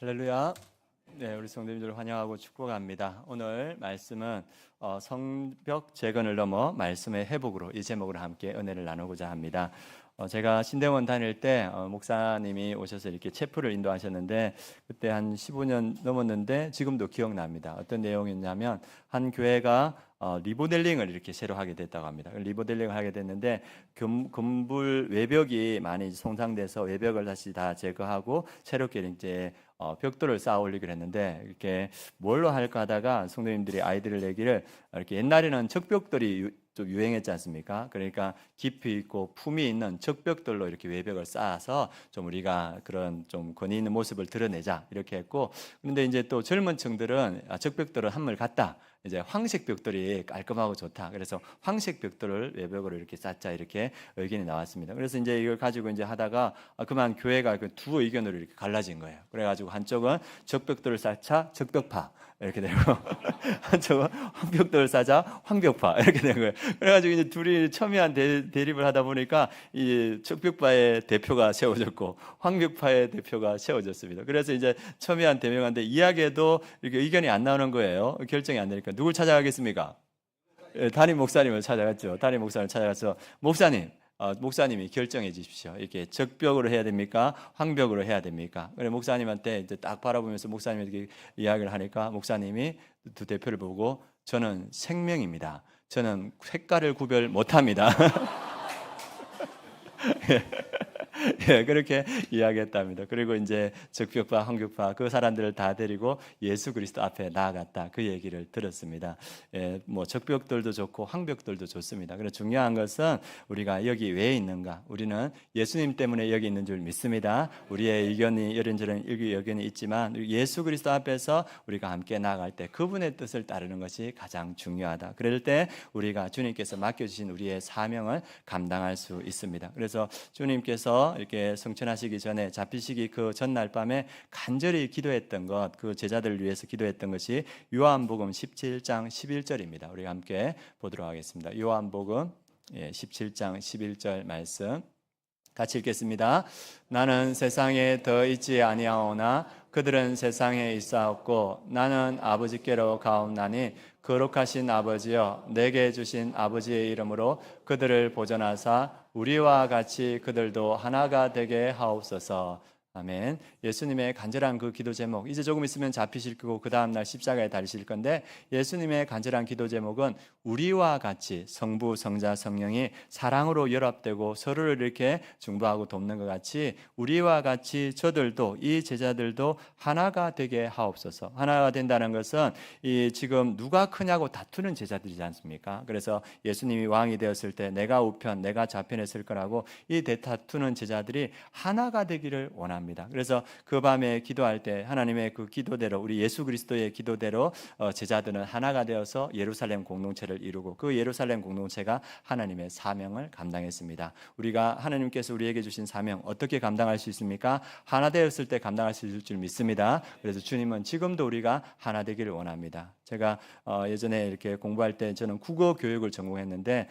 할렐루야. 네, 우리 성도님들 환영하고 축복합니다. 오늘 말씀은 성벽 재건을 넘어 말씀의 회복으로 이 제목으로 함께 은혜를 나누고자 합니다. 제가 신대원 다닐 때 목사님이 오셔서 이렇게 체프를 인도하셨는데 그때 한 15년 넘었는데 지금도 기억납니다. 어떤 내용이었냐면 한 교회가 리모델링을 이렇게 새로 하게 됐다고 합니다. 리모델링을 하게 됐는데 건물 외벽이 많이 손상돼서 외벽을 다시 다 제거하고 새롭게 이제 벽돌을 쌓아 올리기로 했는데 이렇게 뭘로 할까 하다가 성도님들이 아이디어를 내기를 이렇게 옛날에는 적벽돌이 좀 유행했지 않습니까? 그러니까 깊이 있고 품이 있는 적벽돌로 이렇게 외벽을 쌓아서 좀 우리가 그런 좀 권위 있는 모습을 드러내자 이렇게 했고, 그런데 이제 또 젊은 층들은 적벽돌은 한물 같다. 이제 황색 벽돌이 깔끔하고 좋다. 그래서 황색 벽돌을 외벽으로 이렇게 쌓자 이렇게 의견이 나왔습니다. 그래서 이제 이걸 가지고 이제 하다가 그만 교회가 그 두 의견으로 이렇게 갈라진 거예요. 그래가지고 한쪽은 적벽돌을 쌓자 적벽파 이렇게 되고 한쪽은 황벽돌을 쌓자 황벽파 이렇게 된 거예요. 그래가지고 이제 둘이 첨예한 대립을 하다 보니까 이 적벽파의 대표가 세워졌고 황벽파의 대표가 세워졌습니다. 그래서 이제 첨예한 대명한데 이야기에도 이렇게 의견이 안 나오는 거예요. 결정이 안 되니까 누굴 찾아가겠습니까? 담임 목사님을 찾아갔죠. 담임 목사님을 찾아가서 목사님이 결정해 주십시오. 이렇게 적벽으로 해야 됩니까? 황벽으로 해야 됩니까? 그래 목사님한테 이제 딱 바라보면서 목사님이 이렇게 이야기를 하니까 목사님이 두 대표를 보고 저는 생명입니다. 저는 색깔을 구별 못합니다. 예, 그렇게 이야기했답니다. 그리고 이제 적벽파, 황벽파 그 사람들을 다 데리고 예수 그리스도 앞에 나아갔다. 그 얘기를 들었습니다. 예, 뭐 적벽들도 좋고 황벽들도 좋습니다. 그래서 중요한 것은 우리가 여기 왜 있는가? 우리는 예수님 때문에 여기 있는 줄 믿습니다. 우리의 의견이 이런저런 의견이 있지만 예수 그리스도 앞에서 우리가 함께 나아갈 때 그분의 뜻을 따르는 것이 가장 중요하다. 그럴 때 우리가 주님께서 맡겨주신 우리의 사명을 감당할 수 있습니다. 그래서 주님께서 이렇게 성천하시기 전에 잡히시기 그 전날 밤에 간절히 기도했던 것, 그 제자들을 위해서 기도했던 것이 요한복음 17장 11절입니다. 우리가 함께 보도록 하겠습니다. 요한복음 17장 11절 말씀 같이 읽겠습니다. 나는 세상에 더 있지 아니하오나 그들은 세상에 있사옵고 나는 아버지께로 가옵나니 거룩하신 아버지여 내게 주신 아버지의 이름으로 그들을 보존하사 우리와 같이 그들도 하나가 되게 하옵소서. 아멘. 예수님의 간절한 그 기도 제목, 이제 조금 있으면 잡히실 거고 그 다음날 십자가에 달리실 건데 예수님의 간절한 기도 제목은 우리와 같이 성부, 성자, 성령이 사랑으로 연합되고 서로를 이렇게 중보하고 돕는 것 같이 우리와 같이 저들도 이 제자들도 하나가 되게 하옵소서. 하나가 된다는 것은 이 지금 누가 크냐고 다투는 제자들이지 않습니까? 그래서 예수님이 왕이 되었을 때 내가 우편, 내가 좌편에 설 거라고 이 대다투는 제자들이 하나가 되기를 원합니다. 그래서 그 밤에 기도할 때 하나님의 그 기도대로 우리 예수 그리스도의 기도대로 제자들은 하나가 되어서 예루살렘 공동체를 이루고 그 예루살렘 공동체가 하나님의 사명을 감당했습니다. 우리가 하나님께서 우리에게 주신 사명 어떻게 감당할 수 있습니까? 하나 되었을 때 감당할 수 있을 줄 믿습니다. 그래서 주님은 지금도 우리가 하나 되기를 원합니다. 제가 예전에 이렇게 공부할 때 저는 국어 교육을 전공했는데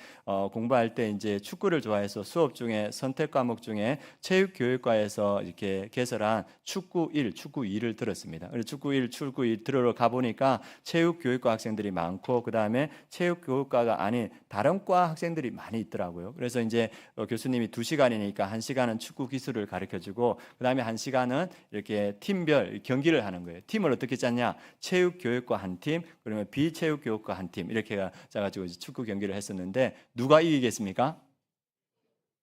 공부할 때 이제 축구를 좋아해서 수업 중에 선택 과목 중에 체육교육과에서 이렇게 개설한 축구 1, 축구 2를 들었습니다. 그래서 축구 1, 축구 2 들으러 가보니까 체육교육과 학생들이 많고 그 다음에 체육교육과가 아닌 다른 과 학생들이 많이 있더라고요. 그래서 이제 교수님이 2시간이니까 1시간은 축구 기술을 가르쳐주고 그 다음에 1시간은 이렇게 팀별 경기를 하는 거예요. 팀을 어떻게 짰냐? 체육교육과 한 팀, 그러면 비체육교육과 한 팀 이렇게 짜가지고 축구 경기를 했었는데 누가 이기겠습니까?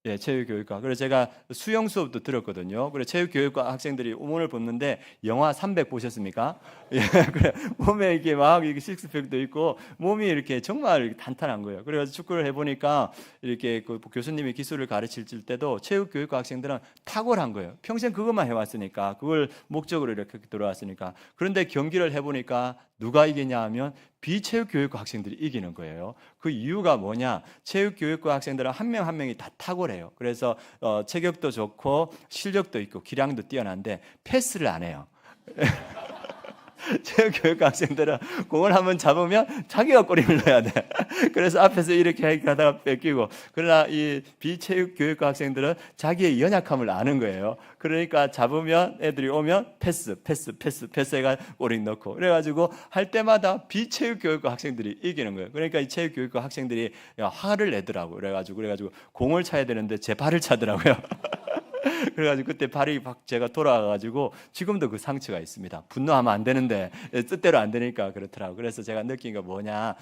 예, 체육교육과. 그래서 제가 수영 수업도 들었거든요. 그래 체육교육과 학생들이 오문을 벗는데 영화 300 보셨습니까? 예, 그래 몸에 이렇게 막 이렇게 식스팩도 있고 몸이 이렇게 정말 이렇게 탄탄한 거예요. 그래서 축구를 해보니까 이렇게 그 교수님이 기술을 가르칠 때도 체육교육과 학생들은 탁월한 거예요. 평생 그것만 해왔으니까 그걸 목적으로 이렇게 들어왔으니까. 그런데 경기를 해보니까 누가 이기냐 하면 비체육교육과 학생들이 이기는 거예요. 그 이유가 뭐냐? 체육교육과 학생들은 한 명 한 명이 다 탁월해요. 그래서 체격도 좋고 실력도 있고 기량도 뛰어난데 패스를 안 해요. 체육교육 학생들은 공을 한번 잡으면 자기가 꼬리를 넣어야 돼. 그래서 앞에서 이렇게 하다가 뺏기고, 그러나 이 비체육교육 학생들은 자기의 연약함을 아는 거예요. 그러니까 잡으면 애들이 오면 패스해가 꼬리 넣고, 그래가지고 할 때마다 비체육교육 학생들이 이기는 거예요. 그러니까 이 체육교육 학생들이 화를 내더라고. 그래가지고 공을 차야 되는데 제 발을 차더라고요. 그래가지고 그때 발이 막 제가 돌아가가지고 지금도 그 상처가 있습니다. 분노하면 안 되는데 뜻대로 안 되니까 그렇더라고. 그래서 제가 느낀 거 뭐냐,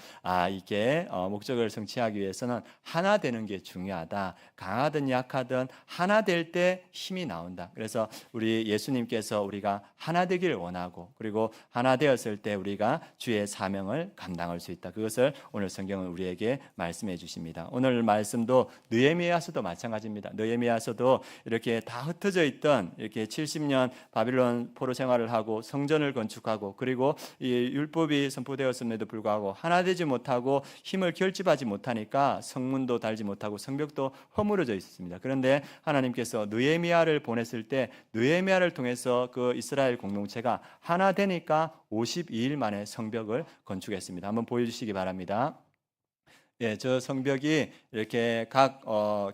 이게 목적을 성취하기 위해서는 하나 되는 게 중요하다. 강하든 약하든 하나 될 때 힘이 나온다. 그래서 우리 예수님께서 우리가 하나 되길 원하고, 그리고 하나 되었을 때 우리가 주의 사명을 감당할 수 있다. 그것을 오늘 성경은 우리에게 말씀해 주십니다. 오늘 말씀도 느헤미야서도 마찬가지입니다. 느헤미야서도 이렇게 다 흩어져 있던, 이렇게 70년 바빌론 포로 생활을 하고 성전을 건축하고, 그리고 이 율법이 선포되었음에도 불구하고 하나 되지 못하고 힘을 결집하지 못하니까 성문도 달지 못하고 성벽도 허물어져 있었습니다. 그런데 하나님께서 느헤미야를 보냈을 때 느헤미야를 통해서 그 이스라엘 공동체가 하나 되니까 52일 만에 성벽을 건축했습니다. 한번 보여주시기 바랍니다. 예, 저 성벽이 이렇게 각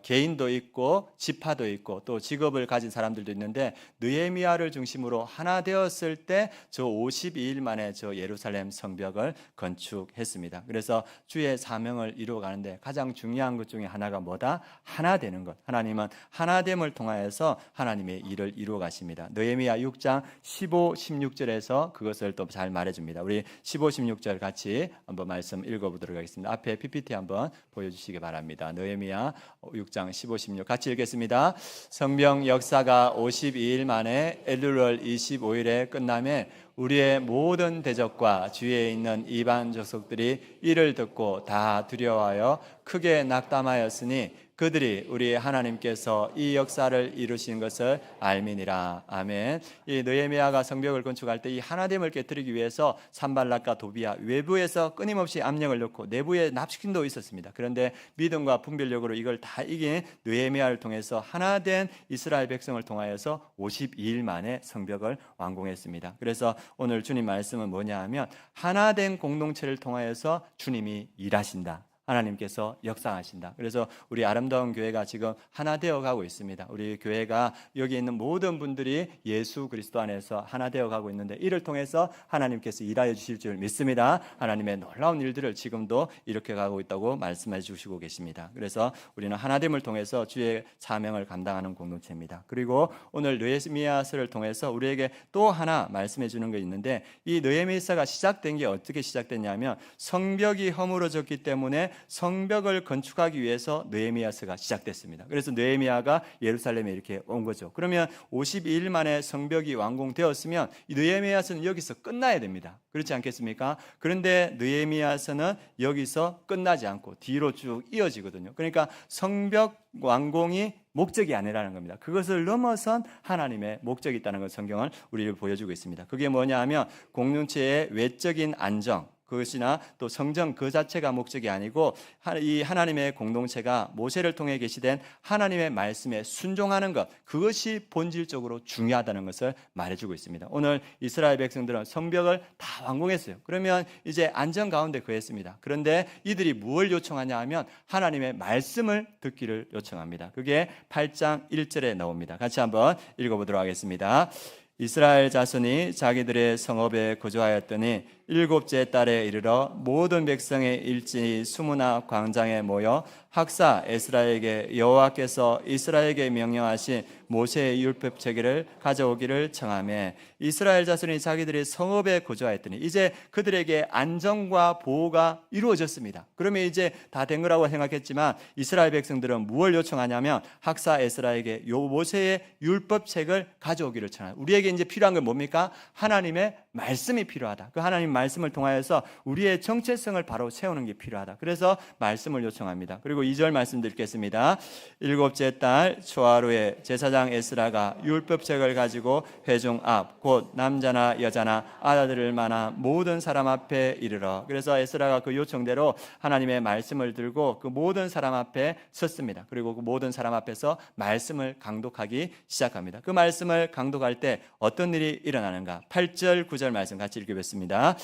개인도 있고 지파도 있고 또 직업을 가진 사람들도 있는데, 느헤미야를 중심으로 하나 되었을 때 저 52일 만에 저 예루살렘 성벽을 건축했습니다. 그래서 주의 사명을 이루어가는데 가장 중요한 것 중에 하나가 뭐다? 하나 되는 것. 하나님은 하나됨을 통하여서 하나님의 일을 이루어 가십니다. 느헤미야 6장 15, 16절에서 그것을 또 잘 말해줍니다. 우리 15, 16절 같이 한번 말씀 읽어보도록 하겠습니다. 앞에 PPT 한번 보여주시기 바랍니다. 느헤미야 6장 15, 16 같이 읽겠습니다. 성벽 역사가 52일 만에 엘룰월 25일에 끝나매 우리의 모든 대적과 주위에 있는 이방 족속들이 이를 듣고 다 두려워하여 크게 낙담하였으니 그들이 우리 하나님께서 이 역사를 이루신 것을 알미니라. 아멘. 이 느헤미야가 성벽을 건축할 때 이 하나됨을 깨뜨리기 위해서 산발락과 도비야 외부에서 끊임없이 압력을 넣고 내부에 납치킨도 있었습니다. 그런데 믿음과 분별력으로 이걸 다 이긴 느헤미야를 통해서 하나된 이스라엘 백성을 통하여서 52일 만에 성벽을 완공했습니다. 그래서 오늘 주님 말씀은 뭐냐 하면 하나된 공동체를 통하여서 주님이 일하신다. 하나님께서 역사하신다. 그래서 우리 아름다운 교회가 지금 하나 되어 가고 있습니다. 우리 교회가 여기 있는 모든 분들이 예수 그리스도 안에서 하나 되어 가고 있는데, 이를 통해서 하나님께서 일하여 주실 줄 믿습니다. 하나님의 놀라운 일들을 지금도 이렇게 가고 있다고 말씀해 주시고 계십니다. 그래서 우리는 하나됨을 통해서 주의 사명을 감당하는 공동체입니다. 그리고 오늘 느헤미야서를 통해서 우리에게 또 하나 말씀해 주는 게 있는데, 이 느헤미야서가 시작된 게 어떻게 시작됐냐면 성벽이 허물어졌기 때문에 성벽을 건축하기 위해서 느헤미야서가 시작됐습니다. 그래서 느헤미야가 예루살렘에 이렇게 온 거죠. 그러면 52일 만에 성벽이 완공되었으면 이 느헤미야서는 여기서 끝나야 됩니다. 그렇지 않겠습니까? 그런데 느헤미야서는 여기서 끝나지 않고 뒤로 쭉 이어지거든요. 그러니까 성벽 완공이 목적이 아니라는 겁니다. 그것을 넘어선 하나님의 목적이 있다는 걸 성경은 우리를 보여주고 있습니다. 그게 뭐냐 하면 공동체의 외적인 안정, 그것이나 또 성전 그 자체가 목적이 아니고 이 하나님의 공동체가 모세를 통해 계시된 하나님의 말씀에 순종하는 것, 그것이 본질적으로 중요하다는 것을 말해주고 있습니다. 오늘 이스라엘 백성들은 성벽을 다 완공했어요. 그러면 이제 안전 가운데 거했습니다. 그런데 이들이 무엇을 요청하냐 하면 하나님의 말씀을 듣기를 요청합니다. 그게 8장 1절에 나옵니다. 같이 한번 읽어보도록 하겠습니다. 이스라엘 자손이 자기들의 성읍에 거주하였더니 일곱째 달에 이르러 모든 백성의 일진이 수무나 광장에 모여 학사 에스라에게 여호와께서 이스라엘에게 명령하신 모세의 율법 체계를 가져오기를 청하며, 이스라엘 자손이 자기들의 성읍에 거주하였더니 이제 그들에게 안정과 보호가 이루어졌습니다. 그러면 이제 다 된 거라고 생각했지만 이스라엘 백성들은 무엇을 요청하냐면 학사 에스라에게 모세의 율법 책을 가져오기를 청합니다. 우리에게 이제 필요한 건 뭡니까? 하나님의 말씀이 필요하다. 그 하나님 말씀을 통하여서 우리의 정체성을 바로 세우는 게 필요하다. 그래서 말씀을 요청합니다. 그리고 2절 말씀 드리겠습니다. 일곱째 달 초하루에 제사장 에스라가 율법책을 가지고 회중 앞 곧 남자나 여자나 알아들을 만한 모든 사람 앞에 이르러. 그래서 에스라가 그 요청대로 하나님의 말씀을 들고 그 모든 사람 앞에 섰습니다. 그리고 그 모든 사람 앞에서 말씀을 강독하기 시작합니다. 그 말씀을 강독할 때 어떤 일이 일어나는가? 8절 9절 말씀 같이 읽어보겠습니다.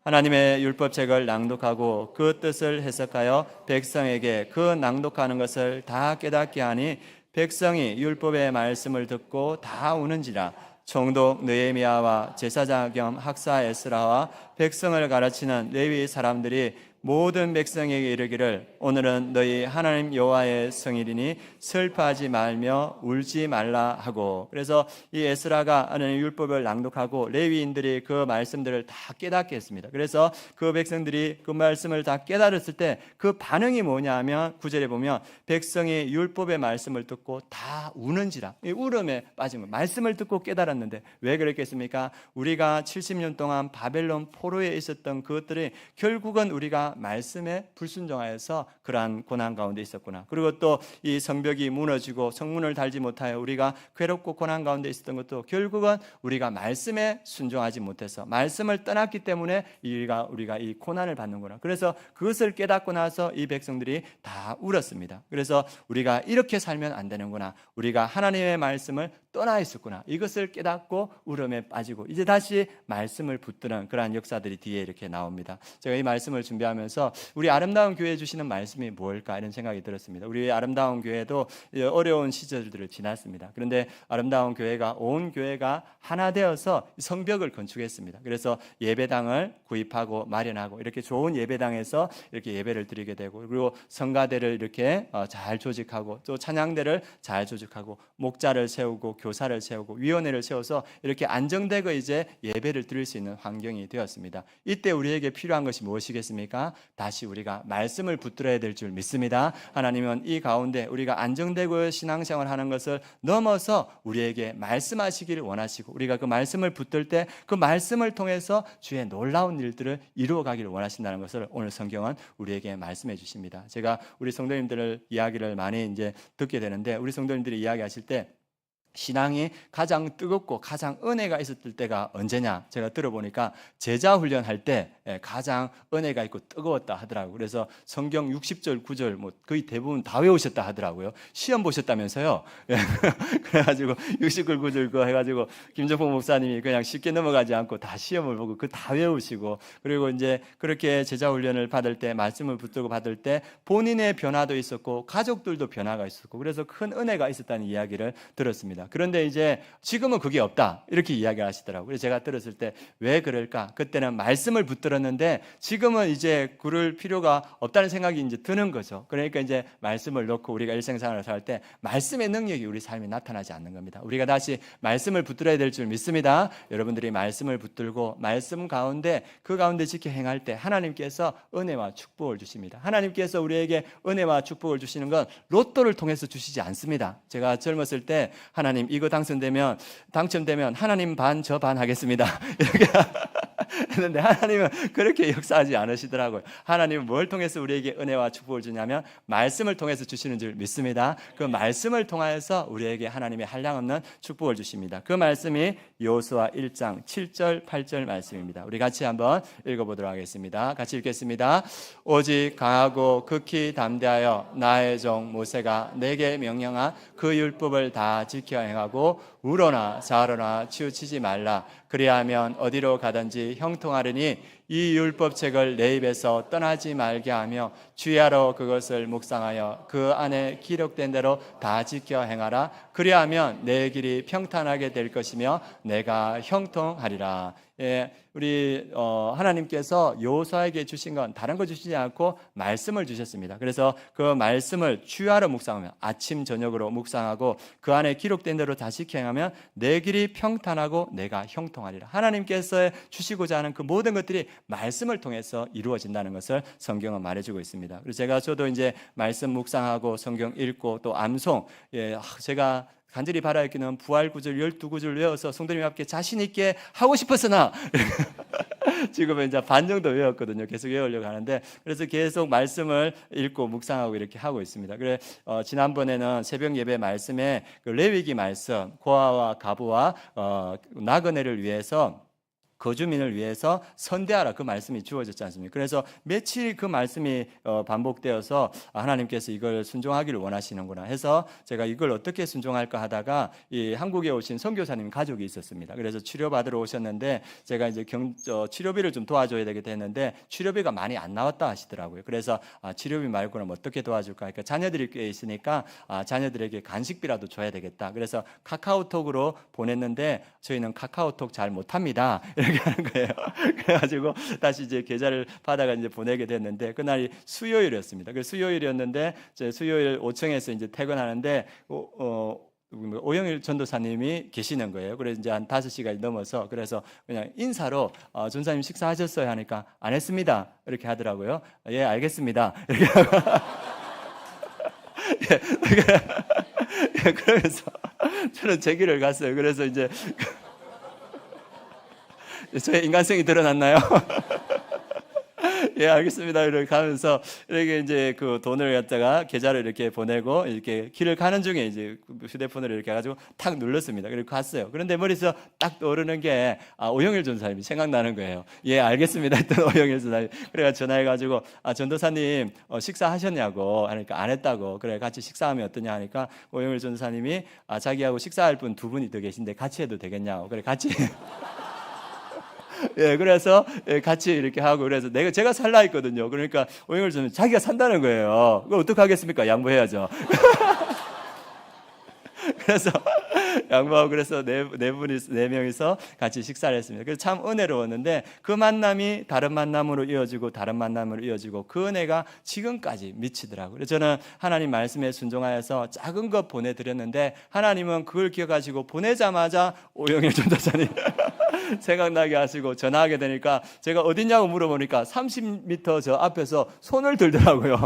하나님의 율법책을 낭독하고 그 뜻을 해석하여 백성에게 그 낭독하는 것을 다 깨닫게 하니 백성이 율법의 말씀을 듣고 다 우는지라. 총독 느헤미야와 제사장 겸 학사 에스라와 백성을 가르치는 레위 사람들이 모든 백성에게 이르기를 오늘은 너희 하나님 여호와의 성일이니 슬퍼하지 말며 울지 말라 하고. 그래서 이 에스라가 하나님의 율법을 낭독하고 레위인들이 그 말씀들을 다 깨닫게 했습니다. 그래서 그 백성들이 그 말씀을 다 깨달았을 때 그 반응이 뭐냐 하면 9절에 보면 백성이 율법의 말씀을 듣고 다 우는지라. 이 울음에 빠진 거예요. 말씀을 듣고 깨달았는데 왜 그랬겠습니까? 우리가 70년 동안 바벨론 포로에 있었던 그것들이 결국은 우리가 말씀에 불순종하여서 그러한 고난 가운데 있었구나. 그리고 또 이 성벽이 무너지고 성문을 달지 못하여 우리가 괴롭고 고난 가운데 있었던 것도 결국은 우리가 말씀에 순종하지 못해서 말씀을 떠났기 때문에 우리가 이 고난을 받는구나. 그래서 그것을 깨닫고 나서 이 백성들이 다 울었습니다. 그래서 우리가 이렇게 살면 안 되는구나. 우리가 하나님의 말씀을 떠나 있었구나. 이것을 깨닫고 울음에 빠지고 이제 다시 말씀을 붙드는 그러한 역사들이 뒤에 이렇게 나옵니다. 제가 이 말씀을 준비하면서 우리 아름다운 교회 주시는 말씀이 뭘까 이런 생각이 들었습니다. 우리 아름다운 교회도 어려운 시절들을 지났습니다. 그런데 아름다운 교회가 온 교회가 하나 되어서 성벽을 건축했습니다. 그래서 예배당을 구입하고 마련하고 이렇게 좋은 예배당에서 이렇게 예배를 드리게 되고 그리고 성가대를 이렇게 잘 조직하고 또 찬양대를 잘 조직하고 목자를 세우고 교사를 세우고 위원회를 세워서 이렇게 안정되고 이제 예배를 드릴 수 있는 환경이 되었습니다. 이때 우리에게 필요한 것이 무엇이겠습니까? 다시 우리가 말씀을 붙들어야 될 줄 믿습니다. 하나님은 이 가운데 우리가 안정되고 신앙생활 하는 것을 넘어서 우리에게 말씀하시기를 원하시고 우리가 그 말씀을 붙들 때 그 말씀을 통해서 주의 놀라운 일들을 이루어 가기를 원하신다는 것을 오늘 성경은 우리에게 말씀해 주십니다. 제가 우리 성도님들 이야기를 많이 이제 듣게 되는데 우리 성도님들이 이야기하실 때 신앙이 가장 뜨겁고 가장 은혜가 있었을 때가 언제냐? 제가 들어보니까 제자 훈련할 때 가장 은혜가 있고 뜨거웠다 하더라고요. 그래서 성경 60절 9절 뭐 거의 대부분 다 외우셨다 하더라고요. 시험 보셨다면서요. 그래가지고 60절 9절 그거 해가지고 김정봉 목사님이 그냥 쉽게 넘어가지 않고 다 시험을 보고 그 다 외우시고 그리고 이제 그렇게 제자 훈련을 받을 때 말씀을 붙들고 받을 때 본인의 변화도 있었고 가족들도 변화가 있었고 그래서 큰 은혜가 있었다는 이야기를 들었습니다. 그런데 이제 지금은 그게 없다 이렇게 이야기를 하시더라고요. 그래서 제가 들었을 때 왜 그럴까? 그때는 말씀을 붙들었는데 지금은 이제 그럴 필요가 없다는 생각이 이제 드는 거죠. 그러니까 이제 말씀을 놓고 우리가 일생생활을 살 때 말씀의 능력이 우리 삶에 나타나지 않는 겁니다. 우리가 다시 말씀을 붙들어야 될 줄 믿습니다. 여러분들이 말씀을 붙들고 말씀 가운데 그 가운데 지켜 행할 때 하나님께서 은혜와 축복을 주십니다. 하나님께서 우리에게 은혜와 축복을 주시는 건 로또를 통해서 주시지 않습니다. 제가 젊었을 때 하나님 이거 당첨되면 하나님 반 저 반 하겠습니다. 이렇게 했는데 하나님은 그렇게 역사하지 않으시더라고요. 하나님은 뭘 통해서 우리에게 은혜와 축복을 주냐면 말씀을 통해서 주시는 줄 믿습니다. 그 말씀을 통하여서 우리에게 하나님의 한량없는 축복을 주십니다. 그 말씀이 여호수아 1장 7절 8절 말씀입니다. 우리 같이 한번 읽어보도록 하겠습니다. 같이 읽겠습니다. 오직 강하고 극히 담대하여 나의 종 모세가 내게 명령한 그 율법을 다 지켜 행하고 우러나 좌로나 치우치지 말라. 그리하면 어디로 가든지 형통하리니 이 율법책을 내 입에서 떠나지 말게 하며 주야로 그것을 묵상하여 그 안에 기록된 대로 다 지켜 행하라. 그리하면 내 길이 평탄하게 될 것이며 내가 형통하리라. 예, 우리 하나님께서 여호수아에게 주신 건 다른 거 주시지 않고 말씀을 주셨습니다. 그래서 그 말씀을 주야로 묵상하면 아침 저녁으로 묵상하고 그 안에 기록된 대로 다시 행하면 내 길이 평탄하고 내가 형통하리라. 하나님께서 주시고자 하는 그 모든 것들이 말씀을 통해서 이루어진다는 것을 성경은 말해주고 있습니다. 그래서 저도 이제 말씀 묵상하고 성경 읽고 또 암송, 제가 간절히 바라기는 부활 구절 12구절 외워서 성도님 앞에 자신 있게 하고 싶었으나 지금은 이제 반 정도 외웠거든요. 계속 외우려고 하는데, 그래서 계속 말씀을 읽고 묵상하고 이렇게 하고 있습니다. 그래 지난번에는 새벽 예배 말씀에 그 레위기 말씀, 고아와 가부와 나그네를 위해서, 거주민을 위해서 선대하라, 그 말씀이 주어졌지 않습니까? 그래서 며칠 그 말씀이 반복되어서 하나님께서 이걸 순종하기를 원하시는구나 해서 제가 이걸 어떻게 순종할까 하다가 이 한국에 오신 선교사님 가족이 있었습니다. 그래서 치료받으러 오셨는데 제가 이제 치료비를 좀 도와줘야 되게 했는데 치료비가 많이 안 나왔다 하시더라고요. 그래서 치료비 말고는 어떻게 도와줄까? 그러니까 자녀들이 꽤 있으니까 자녀들에게 간식비라도 줘야 되겠다. 그래서 카카오톡으로 보냈는데 저희는 카카오톡 잘 못합니다. 이렇게 하는 거예요. 그래가지고 다시 이제 계좌를 받아가 이제 보내게 됐는데, 그날이 수요일이었습니다. 그 수요일이었는데 수요일 5층에서 이제 퇴근하는데 오영일 전도사님이 계시는 거예요. 그래서 이제 한 5시간이 넘어서, 그래서 그냥 인사로 전사님 식사하셨어요 하니까 안 했습니다 이렇게 하더라고요. 예, 알겠습니다 이렇게 하고 예, 그러면서 저는 제 길을 갔어요. 그래서 이제 저의 인간성이 드러났나요? 예, 알겠습니다. 이렇게 가면서 이렇게 이제 그 돈을 갖다가 계좌를 이렇게 보내고 이렇게 길을 가는 중에 이제 휴대폰을 이렇게 해가지고 탁 눌렀습니다. 그리고 갔어요. 그런데 머리에서 딱 떠오르는 게 오영일 전사님이 생각나는 거예요. 예, 알겠습니다 했던 오영일 전사님. 그래가 전화해가지고 전도사님 식사하셨냐고 하니까 안 했다고. 그래, 같이 식사하면 어떠냐 하니까 오영일 전사님이 자기하고 식사할 분 2분이 더 계신데 같이 해도 되겠냐고. 그래, 같이. 예, 그래서 같이 이렇게 하고, 그래서 제가 살라 했거든요. 그러니까 오영을 저는 자기가 산다는 거예요. 그걸 어떻게 하겠습니까? 양보해야죠. 그래서 양보하고, 그래서 네 명이서 같이 식사를 했습니다. 그래서 참 은혜로웠는데 그 만남이 다른 만남으로 이어지고 다른 만남으로 이어지고 그 은혜가 지금까지 미치더라고요. 그래서 저는 하나님 말씀에 순종하여서 작은 것 보내드렸는데 하나님은 그걸 기억하시고 보내자마자 오영일 전도사님 생각나게 하시고 전화하게 되니까 제가 어딨냐고 물어보니까 30m 저 앞에서 손을 들더라고요.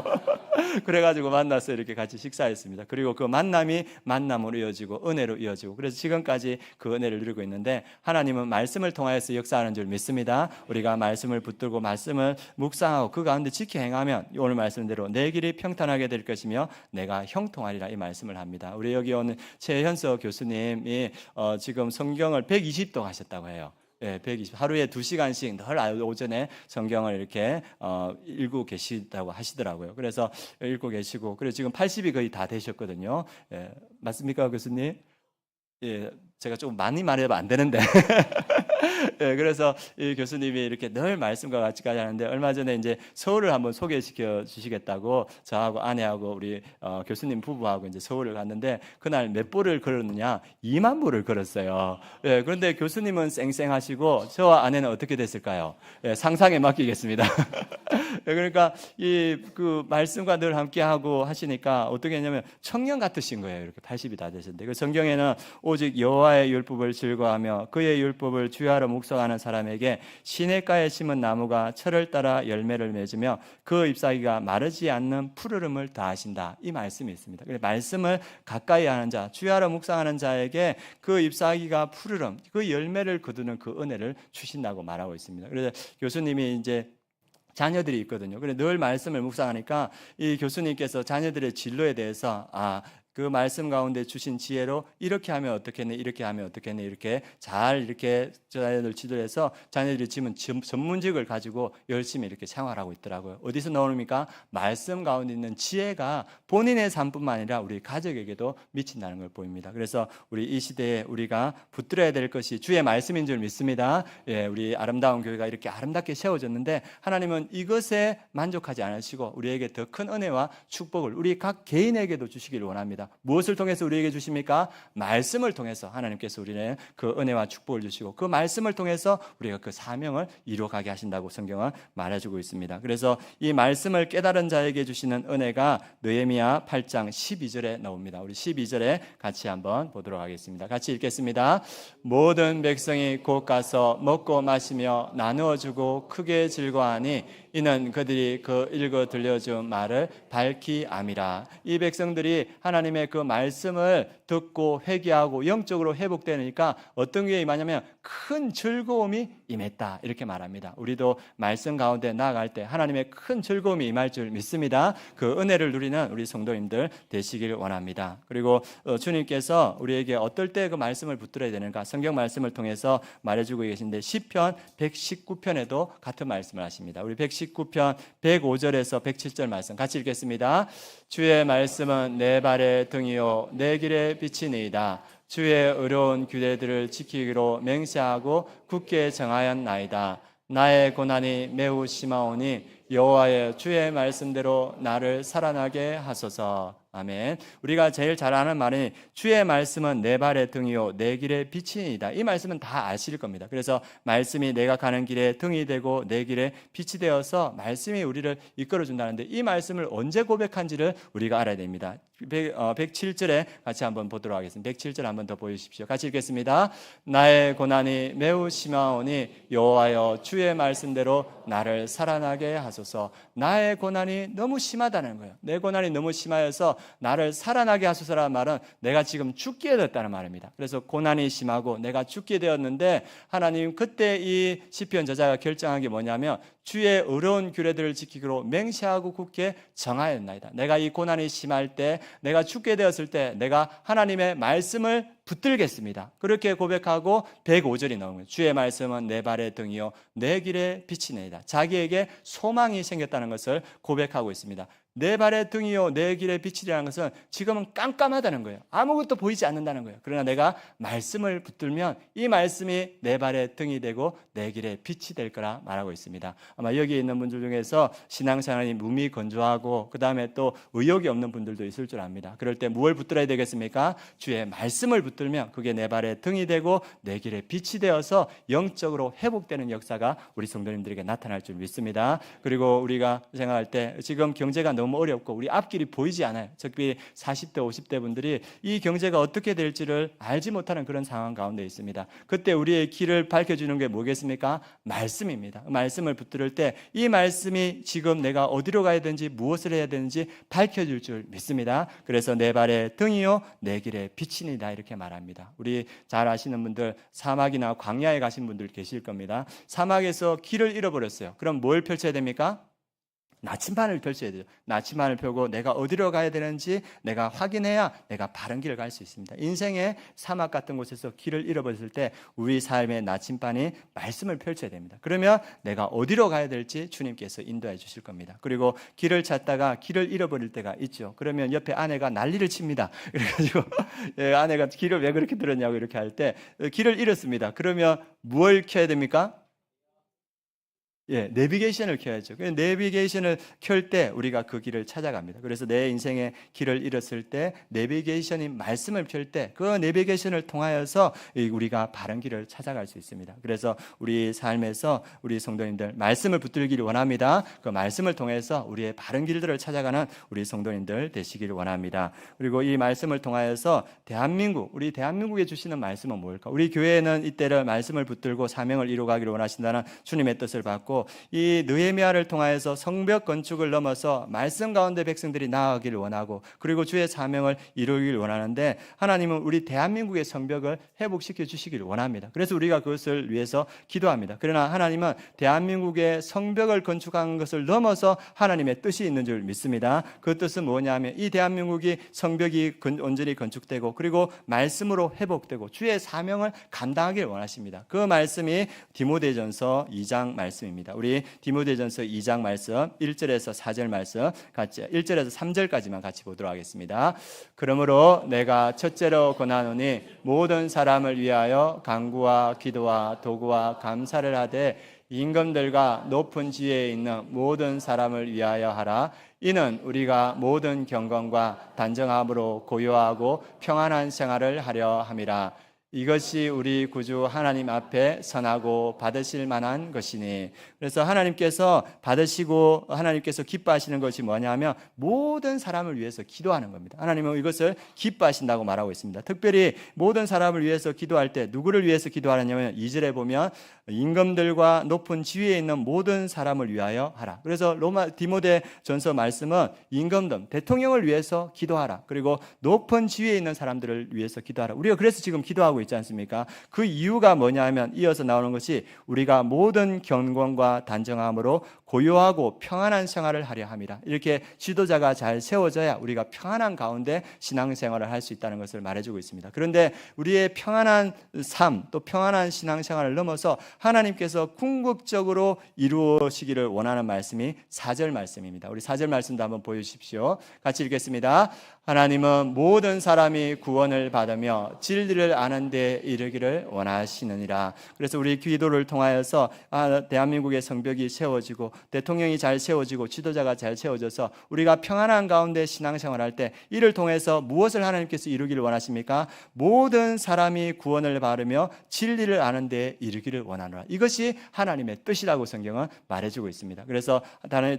그래가지고 만나서 이렇게 같이 식사했습니다. 그리고 그 만남이 만남으로 이어지고 은혜로 이어지고, 그래서 지금까지 그 은혜를 누리고 있는데 하나님은 말씀을 통하여서 역사하는 줄 믿습니다. 우리가 말씀을 붙들고 말씀을 묵상하고 그 가운데 지켜 행하면 오늘 말씀대로 내 길이 평탄하게 될 것이며 내가 형통하리라, 이 말씀을 합니다. 우리 여기 오는 최현서 교수님이 지금 성경을 120도 하셨다고 해요. 예, 120. 하루에 2시간씩 늘 오전에 성경을 이렇게 읽고 계시다고 하시더라고요. 그래서 읽고 계시고, 그래서 지금 80이 거의 다 되셨거든요. 예, 맞습니까, 교수님? 예, 제가 조금 많이 말해도 안 되는데. 예, 그래서 이 교수님이 이렇게 늘 말씀과 같이 하는데 얼마 전에 이제 서울을 한번 소개시켜 주시겠다고 저하고 아내하고 우리 교수님 부부하고 이제 서울을 갔는데 그날 몇 보를 걸었느냐? 2만 보를 걸었어요. 예, 그런데 교수님은 쌩쌩하시고 저와 아내는 어떻게 됐을까요? 예, 상상에 맡기겠습니다. 예, 그러니까 그 말씀과 늘 함께하고 하시니까 어떻게 했냐면 청년 같으신 거예요. 이렇게 80이 다 되셨는데 그 성경에는 오직 여호와의 율법을 즐거워하며 그의 율법을 주야로 묵상하는 사람에게 시냇가에 심은 나무가 철을 따라 열매를 맺으며 그 잎사귀가 마르지 않는 푸르름을 다하신다, 이 말씀이 있습니다. 말씀을 가까이 하는 자, 주야로 묵상하는 자에게 그 잎사귀가 푸르름, 그 열매를 거두는 그 은혜를 주신다고 말하고 있습니다. 그래서 교수님이 이제 자녀들이 있거든요. 그래 늘 말씀을 묵상하니까 이 교수님께서 자녀들의 진로에 대해서 그 말씀 가운데 주신 지혜로 이렇게 하면 어떻겠네, 이렇게 하면 어떻겠네, 이렇게 잘 이렇게 자녀들 지도해서 자녀들이 지금 전문직을 가지고 열심히 이렇게 생활하고 있더라고요. 어디서 나옵니까? 말씀 가운데 있는 지혜가 본인의 삶뿐만 아니라 우리 가족에게도 미친다는 걸 보입니다. 그래서 우리 이 시대에 우리가 붙들어야 될 것이 주의 말씀인 줄 믿습니다. 예, 우리 아름다운 교회가 이렇게 아름답게 세워졌는데 하나님은 이것에 만족하지 않으시고 우리에게 더 큰 은혜와 축복을 우리 각 개인에게도 주시기를 원합니다. 무엇을 통해서 우리에게 주십니까? 말씀을 통해서 하나님께서 우리는 그 은혜와 축복을 주시고 그 말씀을 통해서 우리가 그 사명을 이루어가게 하신다고 성경은 말해주고 있습니다. 그래서 이 말씀을 깨달은 자에게 주시는 은혜가 느헤미야 8장 12절에 나옵니다. 우리 12절에 같이 한번 보도록 하겠습니다. 같이 읽겠습니다. 모든 백성이 곧 가서 먹고 마시며 나누어 주고 크게 즐거워하니 이는 그들이 그 읽어 들려준 말을 밝히 암이라. 이 백성들이 하나님의 하나님의 그 말씀을 듣고 회개하고 영적으로 회복되니까 어떤 게 임하냐면 큰 즐거움이 임했다 이렇게 말합니다. 우리도 말씀 가운데 나아갈 때 하나님의 큰 즐거움이 임할 줄 믿습니다. 그 은혜를 누리는 우리 성도님들 되시길 원합니다. 그리고 주님께서 우리에게 어떨 때 그 말씀을 붙들어야 되는가 성경 말씀을 통해서 말해주고 계신데 시편 119편에도 같은 말씀을 하십니다. 우리 119편 105절에서 107절 말씀 같이 읽겠습니다. 주의 말씀은 내 발의 등이요 내 길의 빛이니이다. 주의 의로운 규례들을 지키기로 맹세하고 굳게 정하였나이다. 나의 고난이 매우 심하오니 여호와의 주의 말씀대로 나를 살아나게 하소서. 아멘. 우리가 제일 잘 아는 말이 주의 말씀은 내 발의 등이요 내 길의 빛이니이다. 이 말씀은 다 아실 겁니다. 그래서 말씀이 내가 가는 길에 등이 되고 내 길에 빛이 되어서 말씀이 우리를 이끌어 준다는데 이 말씀을 언제 고백한지를 우리가 알아야 됩니다. 107절에 같이 한번 보도록 하겠습니다. 107절 한번 더 보여주십시오. 같이 읽겠습니다. 나의 고난이 매우 심하오니 여호와여 주의 말씀대로 나를 살아나게 하소서. 나의 고난이 너무 심하다는 거예요. 내 고난이 너무 심하여서 나를 살아나게 하소서라는 말은 내가 지금 죽게 되었다는 말입니다. 그래서 고난이 심하고 내가 죽게 되었는데 하나님 그때 이 시편 저자가 결정한 게 뭐냐면 주의 의로운 규례들을 지키기로 맹세하고 굳게 정하였나이다. 내가 이 고난이 심할 때 내가 죽게 되었을 때 내가 하나님의 말씀을 붙들겠습니다. 그렇게 고백하고 105절이 나오는 거예요. 주의 말씀은 내 발의 등이요 내 길의 빛이니이다. 자기에게 소망이 생겼다는 것을 고백하고 있습니다. 내 발의 등이요 내 길의 빛이라는 것은 지금은 깜깜하다는 거예요. 아무것도 보이지 않는다는 거예요. 그러나 내가 말씀을 붙들면 이 말씀이 내 발의 등이 되고 내 길의 빛이 될 거라 말하고 있습니다. 아마 여기 있는 분들 중에서 신앙생활이 몸이 건조하고 그 다음에 또 의욕이 없는 분들도 있을 줄 압니다. 그럴 때 무엇을 붙들어야 되겠습니까? 주의 말씀을 붙들면 그게 내 발의 등이 되고 내 길의 빛이 되어서 영적으로 회복되는 역사가 우리 성도님들에게 나타날 줄 믿습니다. 그리고 우리가 생각할 때 지금 경제가 너무 어렵고 우리 앞길이 보이지 않아요. 특히 40대 50대 분들이 이 경제가 어떻게 될지를 알지 못하는 그런 상황 가운데 있습니다. 그때 우리의 길을 밝혀주는 게 뭐겠습니까? 말씀입니다. 말씀을 붙들을 때 이 말씀이 지금 내가 어디로 가야 되는지 무엇을 해야 되는지 밝혀줄 줄 믿습니다. 그래서 내 발의 등이요 내 길의 빛이니다 이렇게 말합니다. 우리 잘 아시는 분들 사막이나 광야에 가신 분들 계실 겁니다. 사막에서 길을 잃어버렸어요. 그럼 뭘 펼쳐야 됩니까? 나침반을 펼쳐야 돼요. 나침반을 펴고 내가 어디로 가야 되는지 내가 확인해야 내가 바른 길을 갈 수 있습니다. 인생의 사막 같은 곳에서 길을 잃어버렸을 때 우리 삶의 나침반이 말씀을 펼쳐야 됩니다. 그러면 내가 어디로 가야 될지 주님께서 인도해 주실 겁니다. 그리고 길을 찾다가 길을 잃어버릴 때가 있죠. 그러면 옆에 아내가 난리를 칩니다. 그래가지고 아내가 길을 왜 그렇게 들었냐고 이렇게 할 때 길을 잃었습니다. 그러면 뭘 켜야 됩니까? 내비게이션을 켜야죠. 내비게이션을 켤 때 우리가 그 길을 찾아갑니다. 그래서 내 인생의 길을 잃었을 때 내비게이션이 말씀을 켤 때 그 내비게이션을 통하여서 우리가 바른 길을 찾아갈 수 있습니다. 그래서 우리 삶에서 우리 성도님들 말씀을 붙들기를 원합니다. 그 말씀을 통해서 우리의 바른 길들을 찾아가는 우리 성도님들 되시기를 원합니다. 그리고 이 말씀을 통하여서 우리 대한민국에 주시는 말씀은 뭘까? 우리 교회는 이때를 말씀을 붙들고 사명을 이루어가기를 원하신다는 주님의 뜻을 받고 이 느헤미야를 통하여서 성벽 건축을 넘어서 말씀 가운데 백성들이 나아가기를 원하고 그리고 주의 사명을 이루기를 원하는데 하나님은 우리 대한민국의 성벽을 회복시켜 주시기를 원합니다. 그래서 우리가 그것을 위해서 기도합니다. 그러나 하나님은 대한민국의 성벽을 건축한 것을 넘어서 하나님의 뜻이 있는 줄 믿습니다. 그 뜻은 뭐냐면 이 대한민국이 성벽이 온전히 건축되고 그리고 말씀으로 회복되고 주의 사명을 감당하기를 원하십니다. 그 말씀이 디모데전서 2장 말씀입니다. 우리 디모데전서 2장 말씀 1절에서 4절 말씀 같이 1절에서 3절까지만 같이 보도록 하겠습니다. 그러므로 내가 첫째로 권하노니 모든 사람을 위하여 간구와 기도와 도구와 감사를 하되 임금들과 높은 지혜에 있는 모든 사람을 위하여 하라. 이는 우리가 모든 경건과 단정함으로 고요하고 평안한 생활을 하려 함이라. 이것이 우리 구주 하나님 앞에 선하고 받으실 만한 것이니. 그래서 하나님께서 받으시고 하나님께서 기뻐하시는 것이 뭐냐면 모든 사람을 위해서 기도하는 겁니다. 하나님은 이것을 기뻐하신다고 말하고 있습니다. 특별히 모든 사람을 위해서 기도할 때 누구를 위해서 기도하느냐면 2절에 보면 임금들과 높은 지위에 있는 모든 사람을 위하여 하라. 그래서 디모데 전서 말씀은 임금들, 대통령을 위해서 기도하라. 그리고 높은 지위에 있는 사람들을 위해서 기도하라. 우리가 그래서 지금 기도하고 있지 않습니까? 그 이유가 뭐냐 하면 이어서 나오는 것이 우리가 모든 경건과 단정함으로 고요하고 평안한 생활을 하려 함이라. 이렇게 지도자가 잘 세워져야 우리가 평안한 가운데 신앙생활을 할 수 있다는 것을 말해주고 있습니다. 그런데 우리의 평안한 삶, 또 평안한 신앙생활을 넘어서 하나님께서 궁극적으로 이루어지기를 원하는 말씀이 4절 말씀입니다. 우리 4절 말씀도 한번 보여주십시오. 같이 읽겠습니다. 하나님은 모든 사람이 구원을 받으며 진리를 아는 데 이르기를 원하시느니라. 그래서 우리 기도를 통하여서 대한민국의 성벽이 세워지고 대통령이 잘 세워지고 지도자가 잘 세워져서 우리가 평안한 가운데 신앙생활할 때 이를 통해서 무엇을 하나님께서 이루기를 원하십니까? 모든 사람이 구원을 받으며 진리를 아는 데 이르기를 원하노라. 이것이 하나님의 뜻이라고 성경은 말해주고 있습니다. 그래서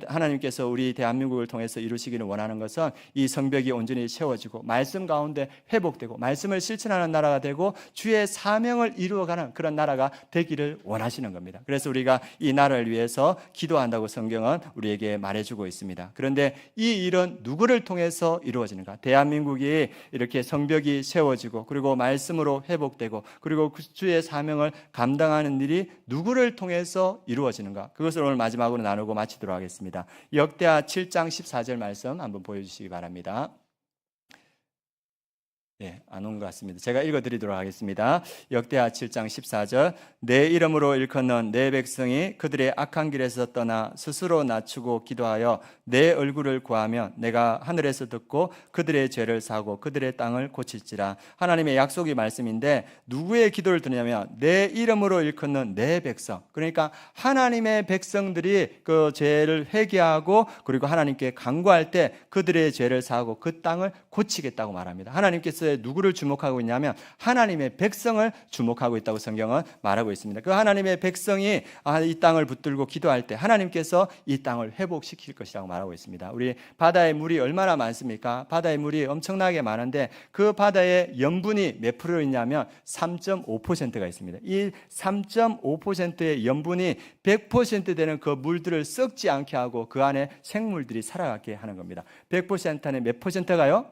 하나님께서 우리 대한민국을 통해서 이루시기를 원하는 것은 이 성벽이 온전히 세워지고 말씀 가운데 회복되고 말씀을 실천하는 나라가 되고 주의 사명을 이루어가는 그런 나라가 되기를 원하시는 겁니다. 그래서 우리가 이 나라를 위해서 기도한다고 성경은 우리에게 말해주고 있습니다. 그런데 이 일은 누구를 통해서 이루어지는가? 대한민국이 이렇게 성벽이 세워지고 그리고 말씀으로 회복되고 그리고 주의 사명을 감당하는 일이 누구를 통해서 이루어지는가? 그것을 오늘 마지막으로 나누고 마치도록 하겠습니다. 역대하 7장 14절 말씀 한번 보여주시기 바랍니다. 안 온 것 같습니다. 제가 읽어드리도록 하겠습니다. 역대하 7장 14절 내 이름으로 일컫는 내 백성이 그들의 악한 길에서 떠나 스스로 낮추고 기도하여 내 얼굴을 구하면 내가 하늘에서 듣고 그들의 죄를 사고 그들의 땅을 고칠지라. 하나님의 약속의 말씀인데 누구의 기도를 드냐면 내 이름으로 일컫는 내 백성, 그러니까 하나님의 백성들이 그 죄를 회개하고 그리고 하나님께 간구할 때 그들의 죄를 사고 그 땅을 고치겠다고 말합니다. 하나님께서 누구를 주목하고 있냐면 하나님의 백성을 주목하고 있다고 성경은 말하고 있습니다. 그 하나님의 백성이 이 땅을 붙들고 기도할 때 하나님께서 이 땅을 회복시킬 것이라고 말하고 있습니다. 우리 바다에 물이 얼마나 많습니까? 바다에 물이 엄청나게 많은데 그 바다에 염분이 몇 프로 있냐면 3.5%가 있습니다. 이 3.5%의 염분이 100% 되는 그 물들을 썩지 않게 하고 그 안에 생물들이 살아가게 하는 겁니다. 100% 안에 몇 퍼센트가요?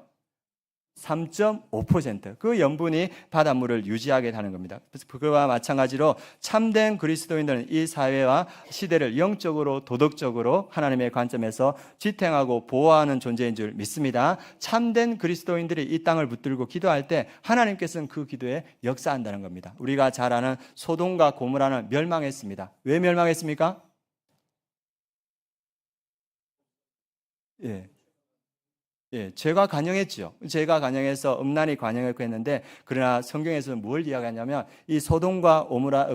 3.5%. 그 염분이 바닷물을 유지하게 하는 겁니다. 그와 마찬가지로 참된 그리스도인들은 이 사회와 시대를 영적으로 도덕적으로 하나님의 관점에서 지탱하고 보호하는 존재인 줄 믿습니다. 참된 그리스도인들이 이 땅을 붙들고 기도할 때 하나님께서는 그 기도에 역사한다는 겁니다. 우리가 잘 아는 소돔과 고모라는 멸망했습니다. 왜 멸망했습니까? 죄가 관영했죠. 죄가 관영해서 음란이 관영했고 했는데 그러나 성경에서는 뭘 이야기하냐면 이 소돔과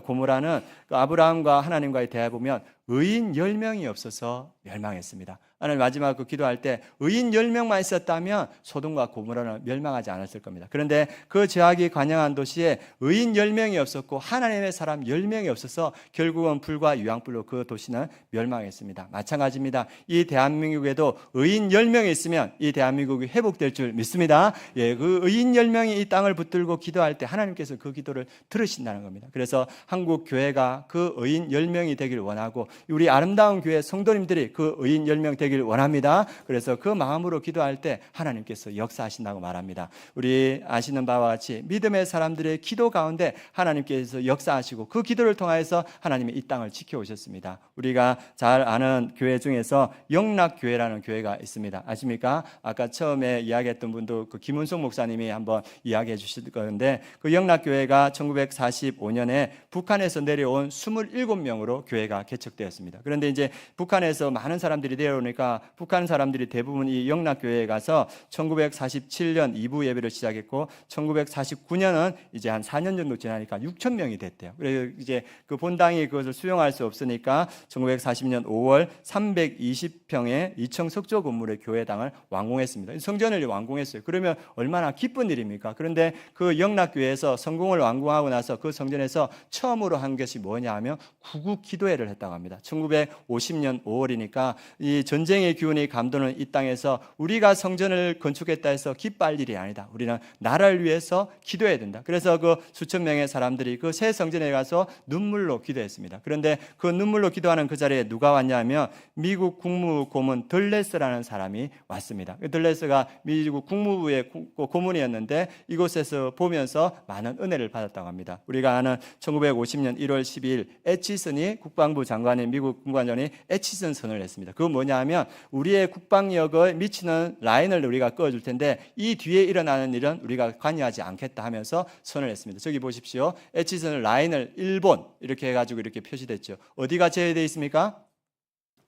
고모라는 아브라함과 하나님과의 대화에 보면 의인 10명이 없어서 멸망했습니다. 하나님 마지막 그 기도할 때 의인 10명만 있었다면 소돔과 고모라는 멸망하지 않았을 겁니다. 그런데 그 죄악이 관영한 도시에 의인 10명이 없었고 하나님의 사람 10명이 없어서 결국은 불과 유황불로 그 도시는 멸망했습니다. 마찬가지입니다. 이 대한민국에도 의인 10명이 있으면 이 대한민국이 회복될 줄 믿습니다. 그 의인 10명이 이 땅을 붙들고 기도할 때 하나님께서 그 기도를 들으신다는 겁니다. 그래서 한국 교회가 그 의인 10명이 되길 원하고 우리 아름다운 교회 성도님들이 그 의인 10명 되길 원합니다. 그래서 그 마음으로 기도할 때 하나님께서 역사하신다고 말합니다. 우리 아시는 바와 같이 믿음의 사람들의 기도 가운데 하나님께서 역사하시고 그 기도를 통해서 하나님이 이 땅을 지켜오셨습니다. 우리가 잘 아는 교회 중에서 영락교회라는 교회가 있습니다. 아십니까? 아까 처음에 이야기했던 분도 그 김은송 목사님이 한번 이야기해 주실 건데 그 영락교회가 1945년에 북한에서 내려온 27명으로 교회가 개척되었습니다. 되었습니다. 그런데 이제 북한에서 많은 사람들이 내려오니까 북한 사람들이 대부분 이 영락교회에 가서 1947년 2부 예배를 시작했고 1949년은 이제 한 4년 정도 지나니까 6천 명이 됐대요. 그래서 이제 그 본당이 그것을 수용할 수 없으니까 1940년 5월 320평의 2층 석조 건물의 교회당을 완공했습니다. 성전을 완공했어요. 그러면 얼마나 기쁜 일입니까? 그런데 그 영락교회에서 성공을 완공하고 나서 그 성전에서 처음으로 한 것이 뭐냐 하면 구국 기도회를 했다고 합니다. 1950년 5월이니까 이 전쟁의 기운이 감도는 이 땅에서 우리가 성전을 건축했다 해서 기뻐할 일이 아니다. 우리는 나라를 위해서 기도해야 된다. 그래서 그 수천 명의 사람들이 그 새 성전에 가서 눈물로 기도했습니다. 그런데 그 눈물로 기도하는 그 자리에 누가 왔냐면 미국 국무고문 들레스라는 사람이 왔습니다. 들레스가 미국 국무부의 고문이었는데 이곳에서 보면서 많은 은혜를 받았다고 합니다. 우리가 아는 1950년 1월 12일 애치슨이 국방부 장관인 미국 국방장관이 애치슨 선언을 했습니다. 그건 뭐냐 하면 우리의 국방력을 미치는 라인을 우리가 그어줄 텐데 이 뒤에 일어나는 일은 우리가 관여하지 않겠다 하면서 선언을 했습니다. 저기 보십시오. 애치슨 라인을 일본 이렇게 해가지고 이렇게 표시됐죠. 어디가 제외되어 있습니까?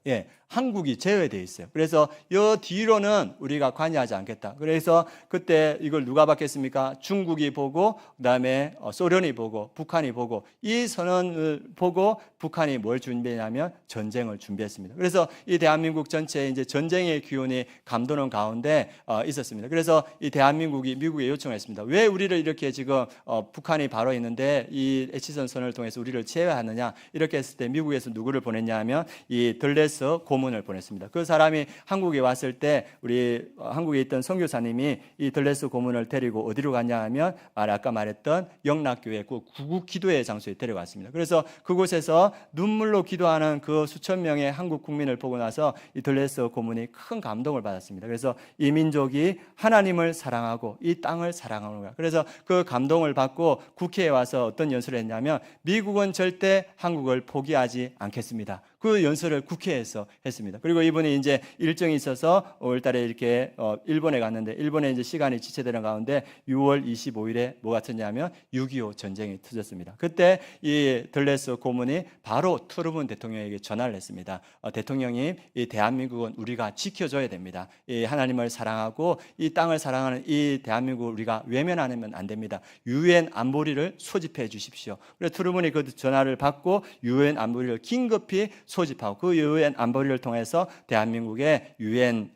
예, 한국이 제외되어 있어요. 그래서 이 뒤로는 우리가 관여하지 않겠다. 그래서 그때 이걸 누가 받겠습니까? 중국이 보고 그다음에 소련이 보고 북한이 보고 이 선언을 보고 북한이 뭘 준비했냐면 전쟁을 준비했습니다. 그래서 이 대한민국 전체에 이제 전쟁의 기운이 감도는 가운데 있었습니다. 그래서 이 대한민국이 미국에 요청을 했습니다. 왜 우리를 이렇게 지금 북한이 바로 있는데 이 애치선 선언을 통해서 우리를 제외하느냐 이렇게 했을 때 미국에서 누구를 보냈냐 하면 이 들레스 고문을 보냈습니다. 그 사람이 한국에 왔을 때 우리 한국에 있던 선교사님이 이 들레스 고문을 데리고 어디로 갔냐 하면 아까 말했던 영락교회 그 구국 기도회 장소에 데려갔습니다. 그래서 그곳에서 눈물로 기도하는 그 수천 명의 한국 국민을 보고 나서 이 들레스 고문이 큰 감동을 받았습니다. 그래서 이 민족이 하나님을 사랑하고 이 땅을 사랑하는 거야. 그래서 그 감동을 받고 국회에 와서 어떤 연설을 했냐면 미국은 절대 한국을 포기하지 않겠습니다. 그 연설을 국회에서 했습니다. 그리고 이분이 이제 일정이 있어서 5월달에 이렇게 일본에 갔는데 일본에 이제 시간이 지체되는 가운데 6월 25일에 뭐가 터졌냐면 6.25 전쟁이 터졌습니다. 그때 이 들레스 고문이 바로 트루먼 대통령에게 전화를 했습니다. 대통령님, 이 대한민국은 우리가 지켜줘야 됩니다. 이 하나님을 사랑하고 이 땅을 사랑하는 이 대한민국을 우리가 외면하면 안 됩니다. 유엔 안보리를 소집해 주십시오. 그래서 트루먼이 그 전화를 받고 유엔 안보리를 긴급히 소집하고 그 유엔 안보리를 통해서 대한민국의 유엔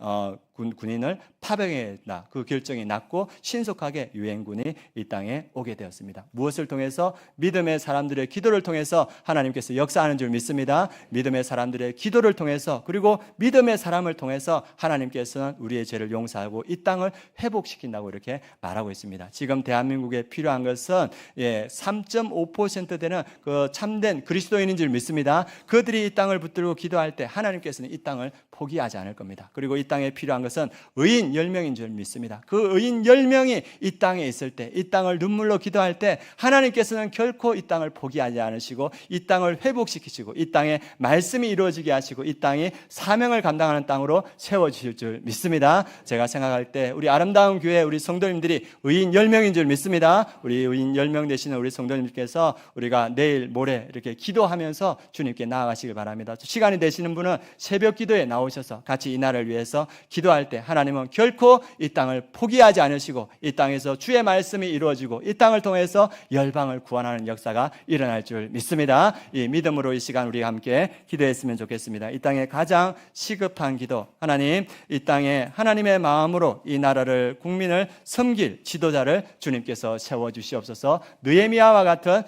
군인을 파병했다. 그 결정이 났고 신속하게 유엔군이 이 땅에 오게 되었습니다. 무엇을 통해서? 믿음의 사람들의 기도를 통해서 하나님께서 역사하는 줄 믿습니다. 믿음의 사람들의 기도를 통해서 그리고 믿음의 사람을 통해서 하나님께서는 우리의 죄를 용서하고 이 땅을 회복시킨다고 이렇게 말하고 있습니다. 지금 대한민국에 필요한 것은 3.5% 되는 그 참된 그리스도인인 줄 믿습니다. 그들이 이 땅을 붙들고 기도할 때 하나님께서는 이 땅을 포기하지 않을 겁니다. 그리고 이 땅에 필요한 것은 의인 10명인 줄 믿습니다. 그 의인 10명이 이 땅에 있을 때, 이 땅을 눈물로 기도할 때 하나님께서는 결코 이 땅을 포기하지 않으시고 이 땅을 회복시키시고 이 땅에 말씀이 이루어지게 하시고 이 땅이 사명을 감당하는 땅으로 세워주실 줄 믿습니다. 제가 생각할 때 우리 아름다운 교회 우리 성도님들이 의인 10명인 줄 믿습니다. 우리 의인 10명 되시는 우리 성도님께서 우리가 내일 모레 이렇게 기도하면서 주님께 나아가시길 바랍니다. 시간이 되시는 분은 새벽 기도에 나오셔서 같이 이 날을 위해서 기도할 때 하나님은 결코 이 땅을 포기하지 않으시고 이 땅에서 주의 말씀이 이루어지고 이 땅을 통해서 열방을 구원하는 역사가 일어날 줄 믿습니다. 이 믿음으로 이 시간 우리 함께 기도했으면 좋겠습니다. 이 땅에 가장 시급한 기도, 하나님 이 땅에 하나님의 마음으로 이 나라를 국민을 섬길 지도자를 주님께서 세워주시옵소서. 느헤미야와 같은